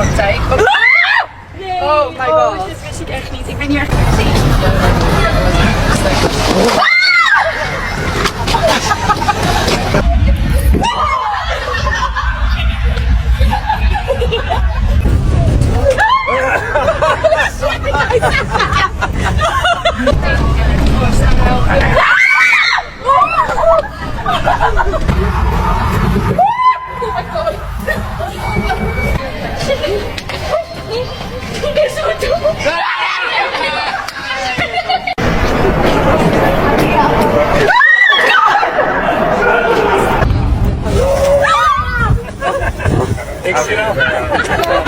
want zei ik. Nee. Oh my god. Dit wist ik echt niet. Ik ben hier echt gezien. Ik zie hem.